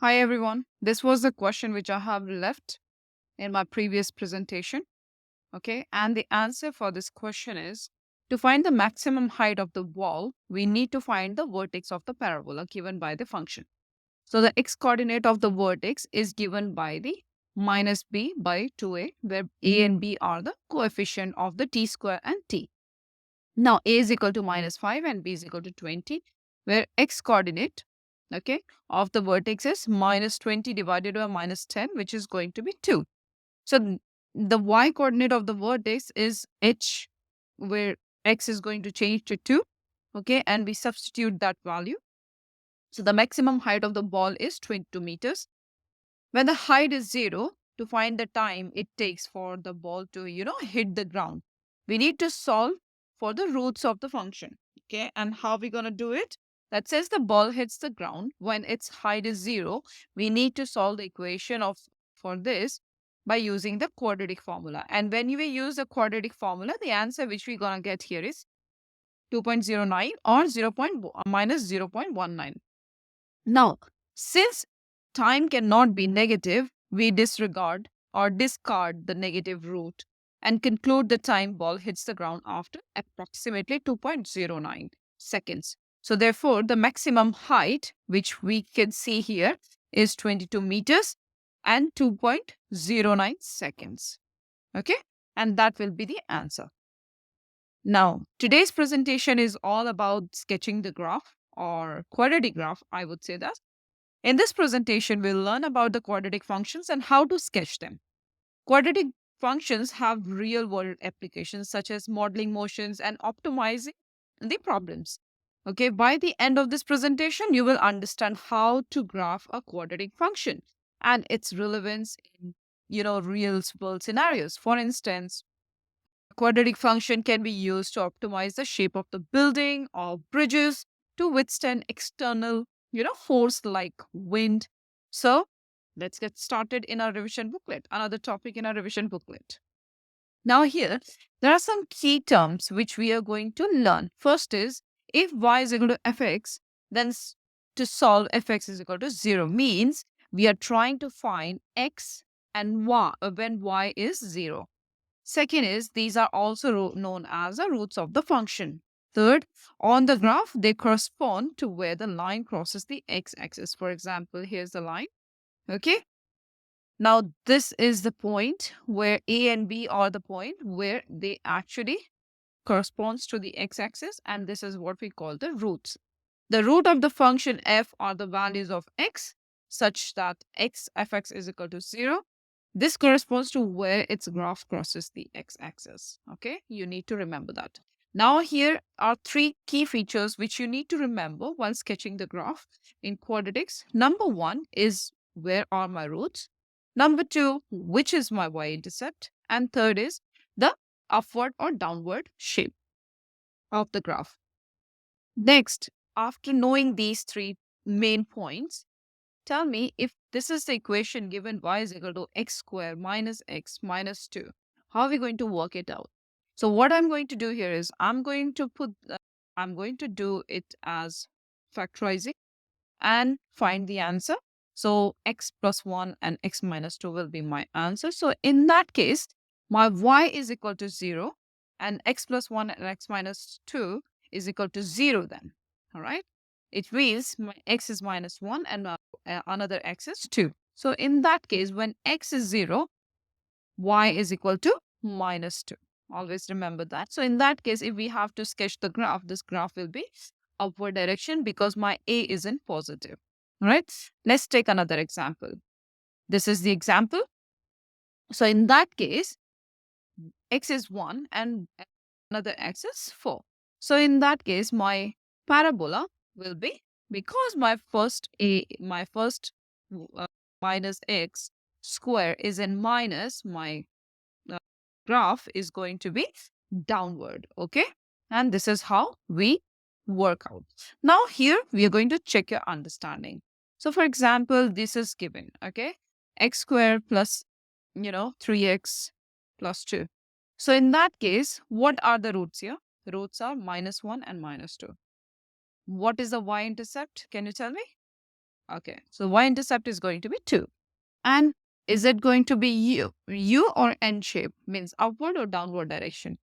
Hi everyone. This was the question which I have left in my previous presentation. Okay. And the answer for this question is to find the maximum height of the wall, we need to find the vertex of the parabola given by the function. So the x coordinate of the vertex is given by the minus b by 2a, where a and b are the coefficient of the t square and t. Now a is equal to minus 5 and b is equal to 20, where x coordinate, okay, of the vertex is minus 20 divided by minus 10, which is going to be 2. So the y coordinate of the vertex is h, where x is going to change to 2, okay, and we substitute that value. So the maximum height of the ball is 22 meters. When the height is 0, to find the time it takes for the ball to, hit the ground, we need to solve for the roots of the function. Okay. And how are we going to do it? That says the ball hits the ground when its height is 0. We need to solve the equation of for this by using the quadratic formula. And when we use the quadratic formula, the answer which we're going to get here is 2.09 or 0.19. Now, since time cannot be negative, we disregard or discard the negative root and conclude the time ball hits the ground after approximately 2.09 seconds. So therefore, the maximum height, which we can see here, is 22 meters and 2.09 seconds. Okay, and that will be the answer. Now, today's presentation is all about sketching the graph or quadratic graph, I would say that. In this presentation, we'll learn about the quadratic functions and how to sketch them. Quadratic functions have real-world applications such as modeling motions and optimizing the problems. Okay, by the end of this presentation, you will understand how to graph a quadratic function and its relevance in, real-world scenarios. For instance, a quadratic function can be used to optimize the shape of the building or bridges to withstand external, force like wind. So let's get started in our revision booklet, another topic in our revision booklet. Now here, there are some key terms which we are going to learn. First is, if y is equal to fx, then to solve fx is equal to 0 means we are trying to find x and y when y is 0. Second is, these are also known as the roots of the function. Third, on the graph, they correspond to where the line crosses the x-axis. For example, here's the line. Okay. Now, this is the point where A and B are the point where they actually corresponds to the x-axis, and this is what we call the roots. The root of the function f are the values of x such that x fx is equal to 0. This corresponds to where its graph crosses the x-axis. Okay, you need to remember that. Now here are three key features which you need to remember while sketching the graph in quadratics. Number one is, where are my roots? Number two, which is my y-intercept? And third is the upward or downward shape of the graph. Next, after knowing these three main points, tell me if this is the equation given y is equal to x squared minus x minus 2. How are we going to work it out? So what I'm going to do here is I'm going to do it as factorizing and find the answer. So x plus 1 and x minus 2 will be my answer. So in that case, my y is equal to 0 and x plus 1 and x minus 2 is equal to 0 then. All right. It means my x is minus 1 and another x is 2. So in that case, when x is 0, y is equal to minus 2. Always remember that. So in that case, if we have to sketch the graph, this graph will be upward direction because my a is in positive. All right. Let's take another example. This is the example. So in that case, x is 1 and another x is 4. So in that case, my parabola will be, because my first minus x square is in minus, my graph is going to be downward. Okay. And this is how we work out. Now here we are going to check your understanding. So for example, this is given. Okay. X squared plus, 3x plus 2. So in that case, what are the roots here? The roots are minus 1 and minus 2. What is the y-intercept? Can you tell me? Okay, so y-intercept is going to be 2. And is it going to be U or N shape? Means upward or downward direction?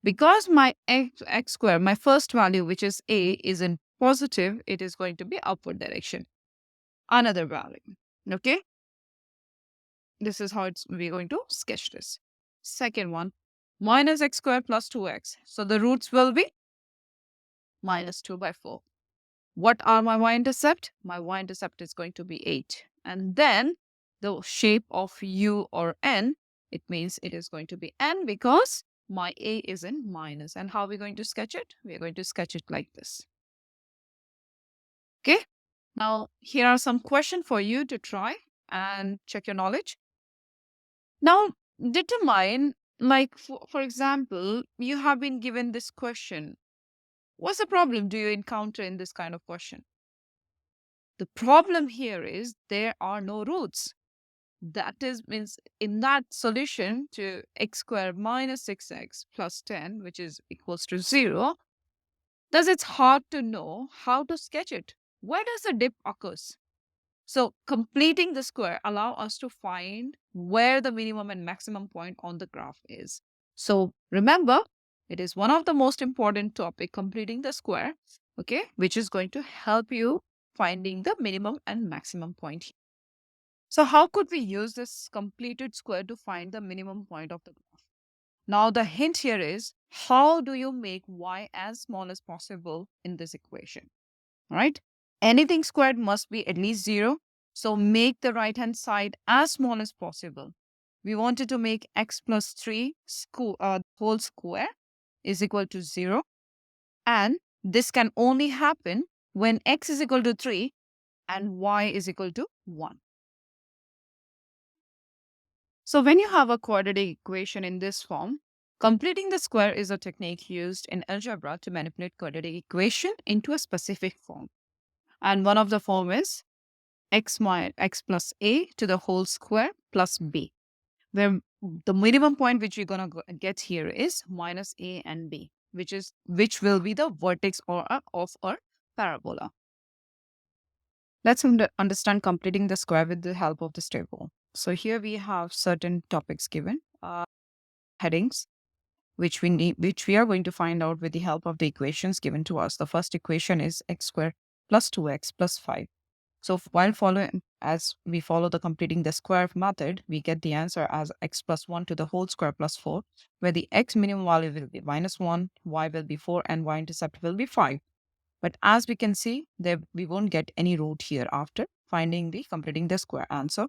Because my x square, my first value, which is A, is in positive, it is going to be upward direction. Another value. Okay? This is how we're going to sketch this. Second one, minus x squared plus 2x. So the roots will be minus 2 by 4. What are my y-intercept? My y-intercept is going to be 8. And then the shape of U or N, it means it is going to be N because my A is in minus. And how are we going to sketch it? We are going to sketch it like this. Okay. Now, here are some questions for you to try and check your knowledge. Now, determine, like, for example, you have been given this question. What's the problem do you encounter in this kind of question? The problem here is there are no roots. That is means in that solution to x squared minus 6x plus 10, which is equals to 0, thus it's hard to know how to sketch it. Where does the dip occurs? So completing the square allow us to find where the minimum and maximum point on the graph is. So remember, it is one of the most important topic, completing the square, okay, which is going to help you finding the minimum and maximum point. So how could we use this completed square to find the minimum point of the graph? Now the hint here is, how do you make y as small as possible in this equation? All right. Anything squared must be at least 0. So make the right hand side as small as possible. We wanted to make x plus 3 whole square is equal to 0. And this can only happen when x is equal to 3 and y is equal to 1. So when you have a quadratic equation in this form, completing the square is a technique used in algebra to manipulate quadratic equation into a specific form. And one of the form is x plus a to the whole square plus b, where the minimum point which we're going to get here is minus a and b, which will be the vertex of our parabola. Let's understand completing the square with the help of this table. So here we have certain topics given, headings, which we are going to find out with the help of the equations given to us. The first equation is x squared plus 2x plus 5. So as we follow the completing the square method, we get the answer as x plus 1 to the whole square plus 4, where the x minimum value will be minus 1, y will be 4, and y-intercept will be 5. But as we can see, we won't get any root here after finding the completing the square answer.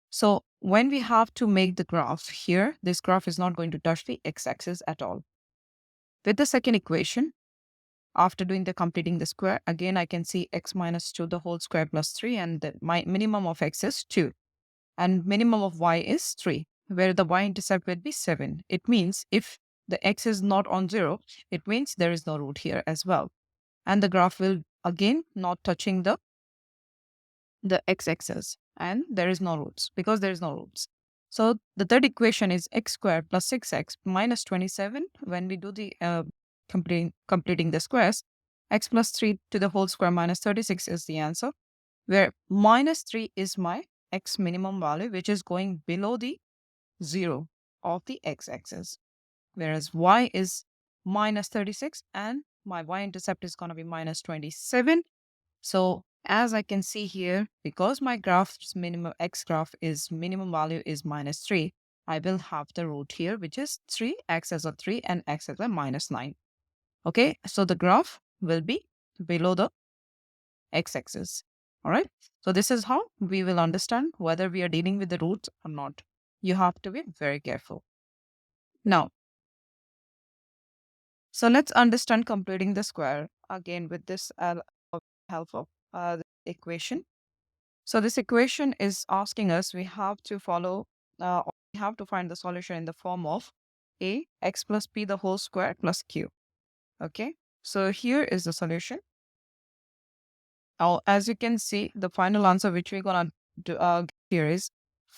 So when we have to make the graph here, this graph is not going to touch the x-axis at all. With the second equation, after doing the completing the square, again, I can see x minus 2 the whole square plus 3, and my minimum of x is 2 and minimum of y is 3, where the y-intercept will be 7. It means if the x is not on 0, it means there is no root here as well. And the graph will again not touching the x-axis, and there is no roots because there is no roots. So the third equation is x squared plus 6x minus 27. When we do the completing the squares, x plus 3 to the whole square minus 36 is the answer, where minus 3 is my x minimum value, which is going below the 0 of the x-axis, whereas y is minus 36 and my y-intercept is going to be minus 27. So as I can see here, because my graph's minimum x graph is minimum value is minus 3, I will have the root here, which is 3, x as a 3 and x as a minus 9. Okay, so the graph will be below the x-axis. All right, so this is how we will understand whether we are dealing with the roots or not. You have to be very careful. Now, so let's understand completing the square again with this help of the equation. So this equation is asking us we have to we have to find the solution in the form of a x plus b the whole square plus q. Okay, so here is the solution. Now, as you can see, the final answer which we're gonna do here is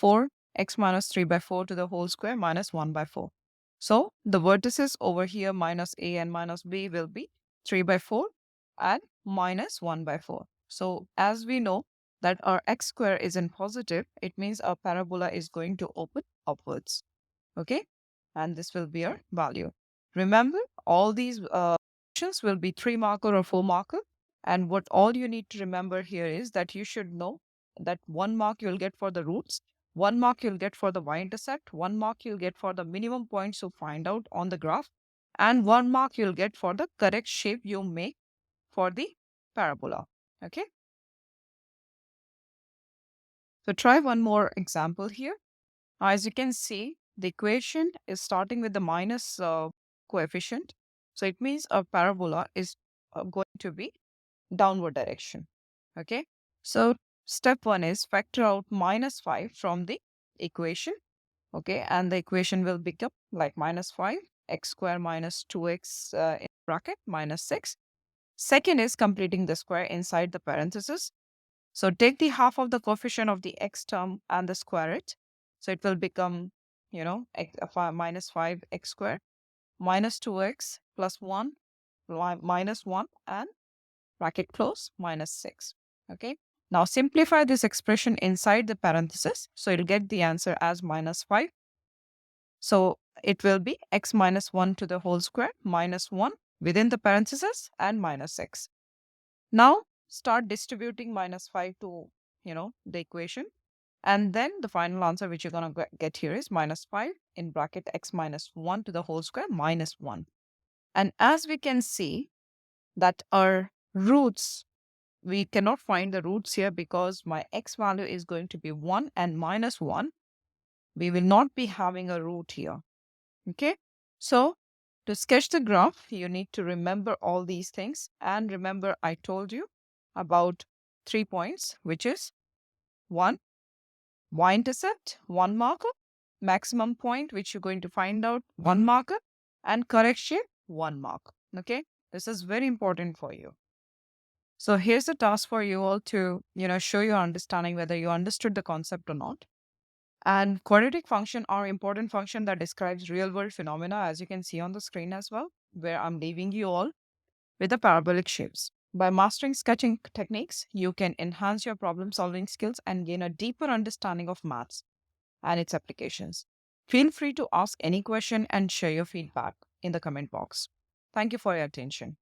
4x minus 3 by 4 to the whole square minus 1 by 4. So the vertices over here minus a and minus b will be 3 by 4 and minus 1 by 4. So as we know, that our x square is in positive, it means our parabola is going to open upwards. Okay, and this will be our value. Remember, all these questions will be 3 marker or 4 marker. And what all you need to remember here is that you should know that 1 mark you'll get for the roots, 1 mark you'll get for the y-intercept, 1 mark you'll get for the minimum points to find out on the graph, and 1 mark you'll get for the correct shape you make for the parabola. Okay. So try one more example here. As you can see, the equation is starting with the minus coefficient. So it means a parabola is going to be downward direction. Okay. So step 1 is factor out -5 from the equation. Okay. And the equation will become like -5 x square minus 2x in bracket minus 6. Second is completing the square inside the parenthesis. So take the half of the coefficient of the x term and the square it. So it will become, minus 5x squared minus 2x plus 1 minus 1 and bracket close minus 6. Okay. Now simplify this expression inside the parenthesis. So you'll get the answer as minus 5. So it will be x minus 1 to the whole square minus 1 within the parenthesis and minus 6. Now start distributing minus 5 to, the equation. And then the final answer which you're going to get here is minus 5 in bracket x minus 1 to the whole square minus 1. And as we can see that our roots, we cannot find the roots here because my x value is going to be 1 and minus 1. We will not be having a root here. Okay. So to sketch the graph, you need to remember all these things. And remember, I told you about 3 points, which is 1, y-intercept, 1 marker, maximum point, which you're going to find out, 1 marker, and correct shape, 1 mark. Okay. This is very important for you. So here's the task for you all to, show your understanding whether you understood the concept or not. And quadratic function are important function that describes real world phenomena, as you can see on the screen as well, where I'm leaving you all with the parabolic shapes. By mastering sketching techniques, you can enhance your problem solving skills and gain a deeper understanding of maths and its applications. Feel free to ask any question and share your feedback in the comment box. Thank you for your attention.